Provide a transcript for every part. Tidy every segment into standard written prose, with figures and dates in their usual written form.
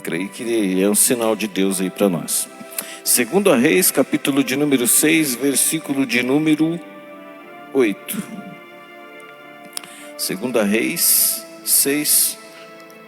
Creio que é um sinal de Deus aí para nós. 2 Reis, capítulo de número 6, versículo de número 8. 2 Reis 6,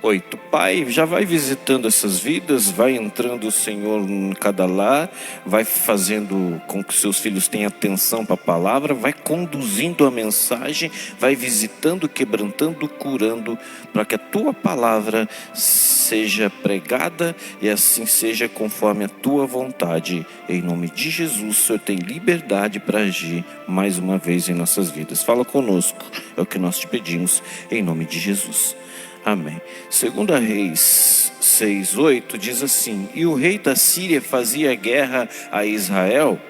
8. Pai, já vai visitando essas vidas, vai entrando o Senhor em cada lar, vai fazendo com que seus filhos tenham atenção para a palavra, vai conduzindo a mensagem, vai visitando, quebrantando, curando, para que a tua palavra seja pregada e assim seja conforme a tua vontade. Em nome de Jesus, o Senhor tem liberdade para agir mais uma vez em nossas vidas. Fala conosco, é o que nós te pedimos, em nome de Jesus. Amém. 2 Reis 6:8 diz assim: E o rei da Síria fazia guerra a Israel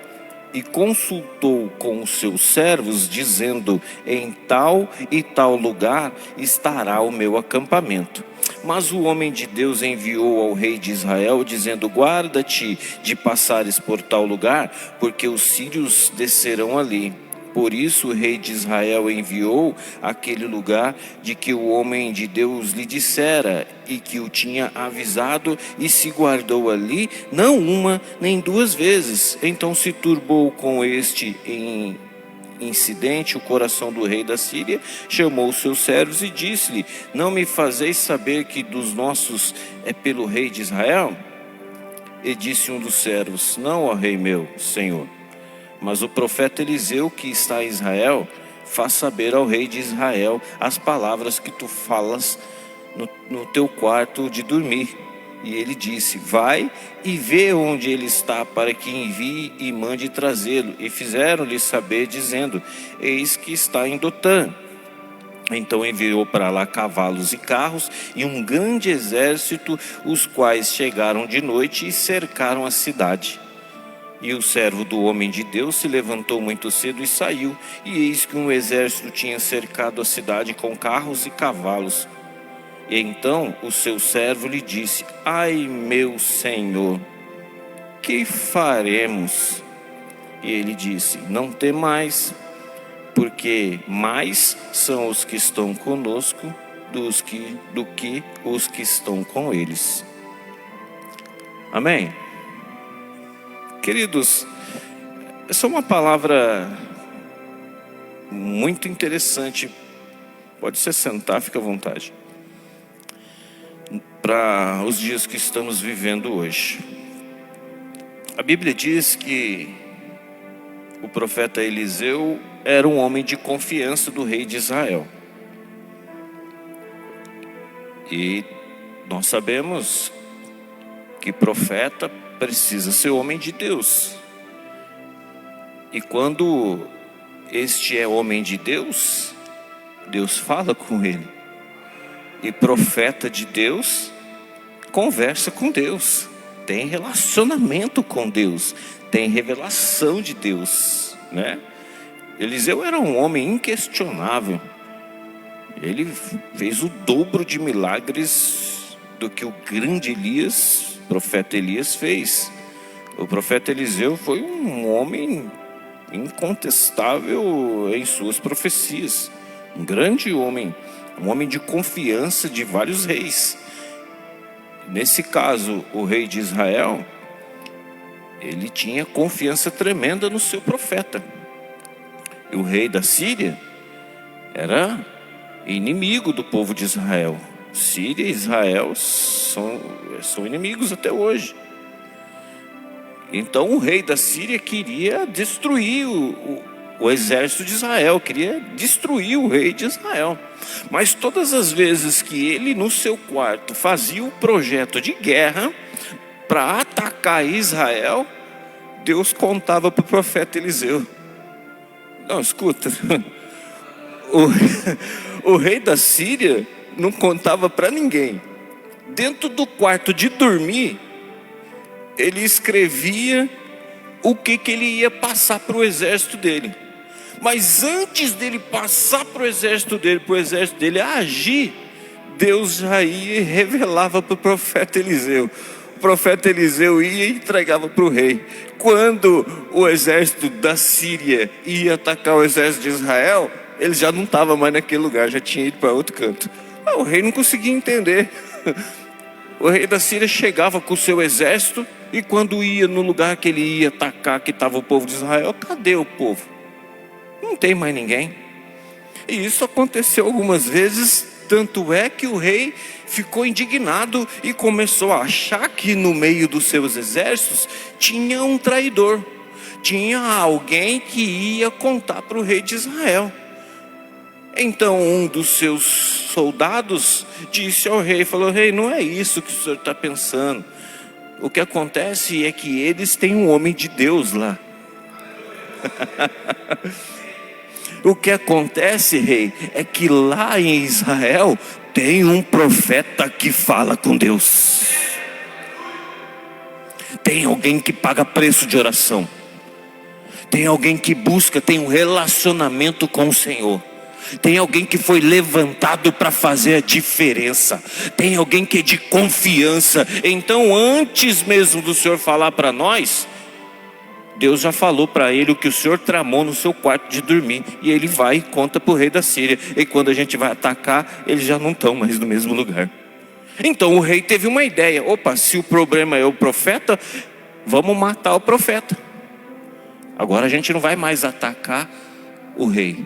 e consultou com os seus servos, dizendo: Em tal e tal lugar estará o meu acampamento. Mas o homem de Deus enviou ao rei de Israel, dizendo: Guarda-te de passares por tal lugar, porque os sírios descerão ali. Por isso o rei de Israel enviou àquele lugar de que o homem de Deus lhe dissera e que o tinha avisado, e se guardou ali, não uma nem duas vezes. Então se turbou com este incidente o coração do rei da Síria, chamou seus servos e disse-lhe: Não me fazeis saber que dos nossos é pelo rei de Israel? E disse um dos servos: Não, ó rei meu, senhor. Mas o profeta Eliseu, que está em Israel, faz saber ao rei de Israel as palavras que tu falas no teu quarto de dormir. E ele disse: Vai e vê onde ele está, para que envie e mande trazê-lo. E fizeram-lhe saber, dizendo: Eis que está em Dotã. Então enviou para lá cavalos e carros e um grande exército, os quais chegaram de noite e cercaram a cidade. E o servo do homem de Deus se levantou muito cedo e saiu, e eis que um exército tinha cercado a cidade com carros e cavalos. E então o seu servo lhe disse: Ai, meu senhor, que faremos? E ele disse: Não temais, porque mais são os que estão conosco do que os que estão com eles. Amém? Queridos, essa é uma palavra muito interessante. Pode se sentar, fica à vontade. Para os dias que estamos vivendo hoje. A Bíblia diz que o profeta Eliseu era um homem de confiança do rei de Israel. E nós sabemos que profeta precisa ser homem de Deus. E quando este é homem de Deus, Deus fala com ele. E profeta de Deus conversa com Deus, tem relacionamento com Deus, tem revelação de Deus, né? Eliseu era um homem inquestionável. Ele fez o dobro de milagres do que o grande Elias, profeta Elias, fez. O profeta Eliseu foi um homem incontestável em suas profecias, um grande homem, um homem de confiança de vários reis. Nesse caso, o rei de Israel, ele tinha confiança tremenda no seu profeta. E o rei da Síria era inimigo do povo de Israel. Síria e Israel são inimigos até hoje. Então o rei da Síria queria destruir o exército de Israel, queria destruir o rei de Israel. Mas todas as vezes que ele no seu quarto fazia o projeto de guerra para atacar Israel, Deus contava para o profeta Eliseu. Não, escuta, o rei da Síria não contava para ninguém. Dentro do quarto de dormir, ele escrevia o que ele ia passar para o exército dele. Mas antes dele passar para o exército dele agir, Deus já ia e revelava para o profeta Eliseu. O profeta Eliseu ia e entregava para o rei. Quando o exército da Síria ia atacar o exército de Israel, ele já não estava mais naquele lugar, já tinha ido para outro canto. O rei não conseguia entender. o rei da Síria chegava com o seu exército, e quando ia no lugar que ele ia atacar, que estava o povo de Israel, cadê o povo? Não tem mais ninguém. E isso aconteceu algumas vezes, tanto é que o rei ficou indignado e começou a achar que no meio dos seus exércitos tinha um traidor, tinha alguém que ia contar para o rei de Israel. Então um dos seus soldados disse ao rei, falou: rei, não é isso que o senhor está pensando. O que acontece é que eles têm um homem de Deus lá. O que acontece, rei, é que lá em Israel tem um profeta que fala com Deus. Tem alguém que paga preço de oração. Tem alguém que busca, tem um relacionamento com o Senhor. Tem alguém que foi levantado para fazer a diferença. Tem alguém que é de confiança. Então, antes mesmo do Senhor falar para nós, Deus já falou para ele o que o Senhor tramou no seu quarto de dormir. E ele vai e conta para o rei da Síria. E quando a gente vai atacar, eles já não estão mais no mesmo lugar. Então o rei teve uma ideia: opa, se o problema é o profeta, vamos matar o profeta. Agora a gente não vai mais atacar o rei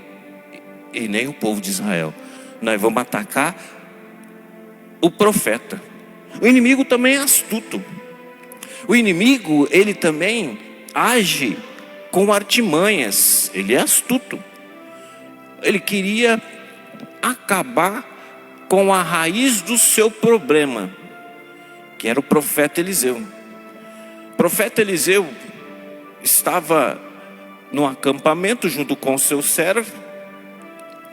e nem o povo de Israel. Nós vamos atacar o profeta. O inimigo também é astuto. O inimigo, ele também age com artimanhas. Ele é astuto. Ele queria acabar com a raiz do seu problema, que era o profeta Eliseu. O profeta Eliseu estava no acampamento junto com o seu servo,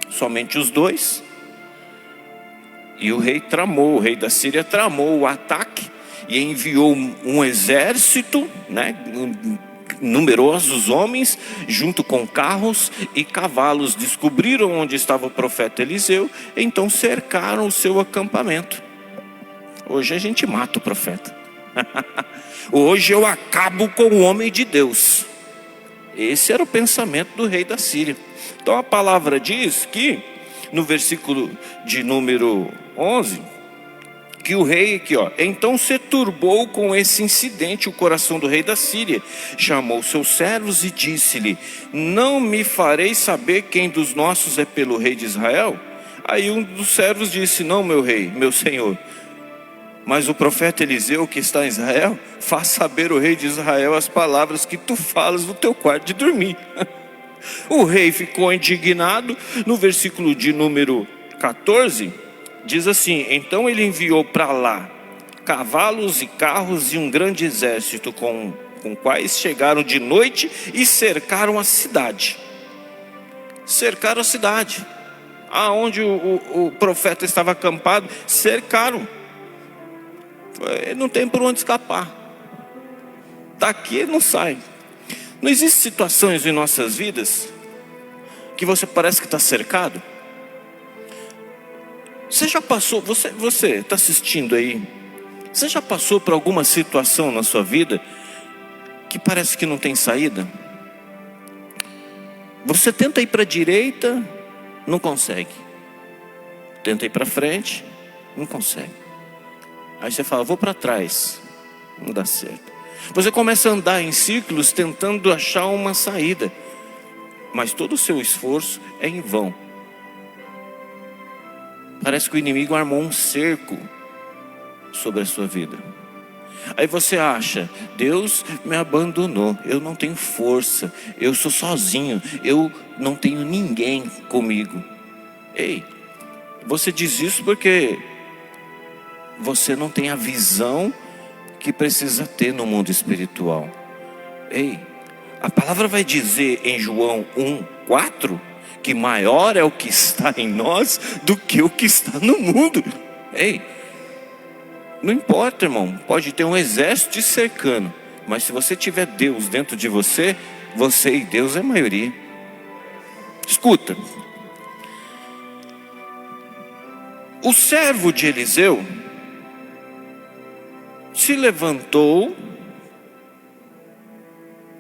somente os dois. E o rei da Síria tramou o ataque e enviou um exército, numerosos homens, junto com carros e cavalos. Descobriram onde estava o profeta Eliseu, então cercaram o seu acampamento. Hoje a gente mata o profeta. Hoje eu acabo com o homem de Deus. Esse era o pensamento do rei da Síria. Então a palavra diz que, no versículo de número 11, que o rei aqui, então se turbou com esse incidente o coração do rei da Síria. Chamou seus servos e disse-lhe: não me farei saber quem dos nossos é pelo rei de Israel? Aí um dos servos disse: não, meu rei, meu senhor, mas o profeta Eliseu que está em Israel, faz saber o rei de Israel as palavras que tu falas no teu quarto de dormir. O rei ficou indignado. No versículo de número 14, diz assim: então ele enviou para lá cavalos e carros e um grande exército, com quais chegaram de noite e cercaram a cidade. Cercaram a cidade, aonde o profeta estava acampado, cercaram. Ele não tem por onde escapar. Daqui ele não sai. Não existem situações em nossas vidas que você parece que está cercado? Você já passou, você está assistindo aí, você já passou por alguma situação na sua vida que parece que não tem saída? Você tenta ir para a direita, não consegue. Tenta ir para frente, não consegue. Aí você fala: vou para trás, não dá certo. Você começa a andar em círculos tentando achar uma saída, mas todo o seu esforço é em vão. Parece que o inimigo armou um cerco sobre a sua vida. Aí você acha: Deus me abandonou, eu não tenho força, eu sou sozinho, eu não tenho ninguém comigo. Ei, você diz isso porque você não tem a visão que precisa ter no mundo espiritual. Ei, a palavra vai dizer em João 1:4 que maior é o que está em nós do que o que está no mundo. Ei, não importa, irmão, pode ter um exército te cercando, mas se você tiver Deus dentro de você, você e Deus é maioria. Escuta, o servo de Eliseu se levantou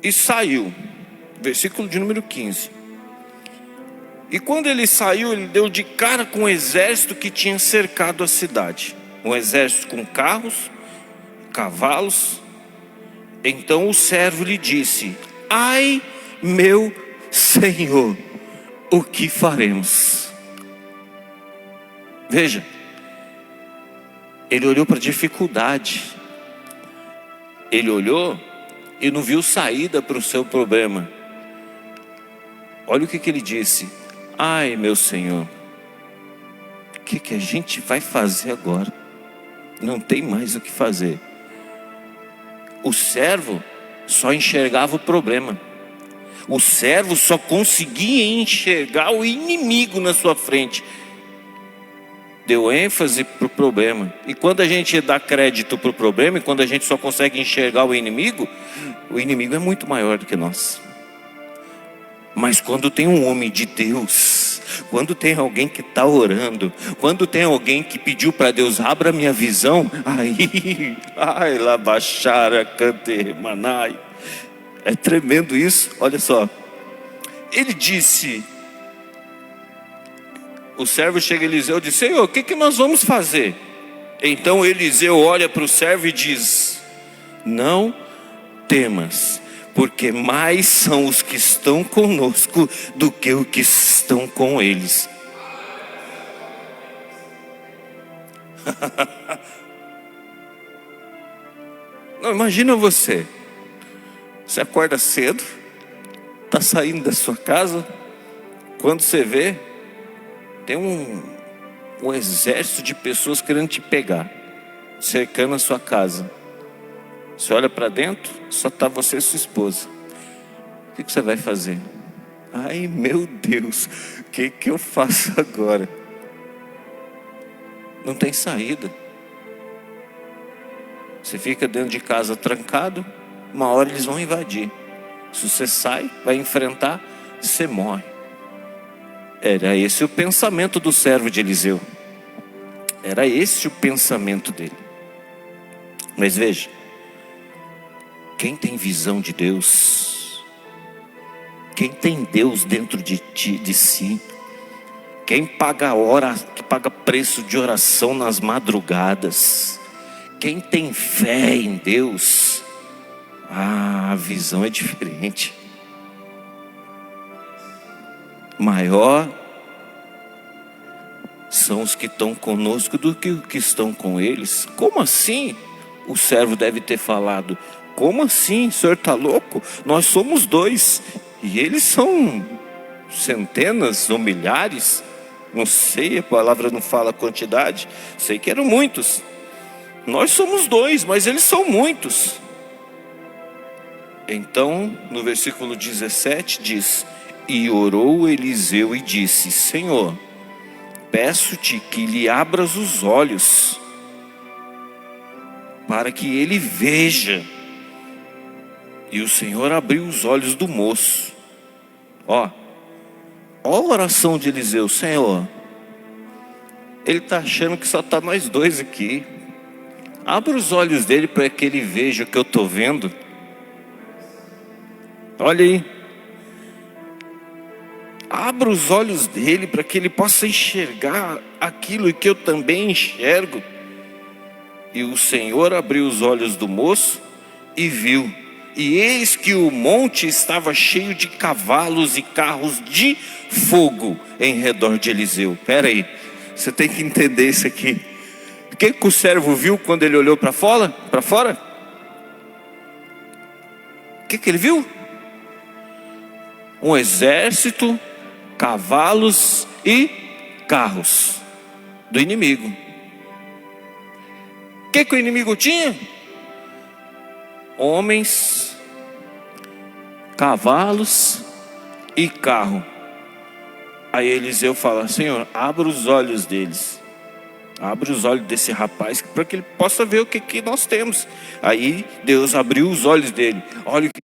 e saiu. Versículo de número 15. E quando ele saiu, ele deu de cara com o exército que tinha cercado a cidade. um exército com carros, cavalos. Então o servo lhe disse: ai, meu senhor, o que faremos? Veja, ele olhou para a dificuldade, ele olhou e não viu saída para o seu problema. Olha o que ele disse: ai, meu senhor, o que a gente vai fazer agora? Não tem mais o que fazer. O servo só enxergava o problema. O servo só conseguia enxergar o inimigo na sua frente. Deu ênfase para o problema. E quando a gente dá crédito para o problema, e quando a gente só consegue enxergar o inimigo é muito maior do que nós. Mas quando tem um homem de Deus, quando tem alguém que está orando, quando tem alguém que pediu para Deus: abra minha visão, aí, ai, labachara, cante, manai. É tremendo isso. Olha só, ele disse, o servo chega a Eliseu e diz: Senhor, o que nós vamos fazer? Então Eliseu olha para o servo e diz: não temas, porque mais são os que estão conosco do que os que estão com eles. Não, imagina você acorda cedo, está saindo da sua casa, quando você vê, tem um exército de pessoas querendo te pegar, cercando a sua casa. Você olha para dentro, só está você e sua esposa. O que você vai fazer? Ai, meu Deus, o que eu faço agora? Não tem saída. Você fica dentro de casa trancado, uma hora eles vão invadir. Se você sai, vai enfrentar, você morre. Era esse o pensamento do servo de Eliseu. Era esse o pensamento dele. Mas veja, quem tem visão de Deus, quem tem Deus dentro de si, quem paga hora, que paga preço de oração nas madrugadas, quem tem fé em Deus, a visão é diferente. Maior são os que estão conosco do que os que estão com eles. Como assim? O servo deve ter falado: como assim? O senhor está louco? Nós somos dois, e eles são centenas ou milhares. Não sei, a palavra não fala a quantidade. Sei que eram muitos. Nós somos dois, mas eles são muitos. Então, no versículo 17 diz: e orou Eliseu e disse: Senhor, peço-te que lhe abras os olhos, para que ele veja. E o Senhor abriu os olhos do moço. Ó a oração de Eliseu: Senhor, ele está achando que só está nós dois aqui. Abra os olhos dele para que ele veja o que eu estou vendo. Olha aí. Abra os olhos dele para que ele possa enxergar aquilo que eu também enxergo. E o Senhor abriu os olhos do moço e viu. E eis que o monte estava cheio de cavalos e carros de fogo em redor de Eliseu. Espera aí, você tem que entender isso aqui. O que o servo viu quando ele olhou para fora? O que ele viu? Um exército, cavalos e carros do inimigo. O que o inimigo tinha? Homens, cavalos e carro. Aí Eliseu fala: Senhor, abra os olhos deles. Abre os olhos desse rapaz para que ele possa ver o que nós temos. Aí Deus abriu os olhos dele. Olha o que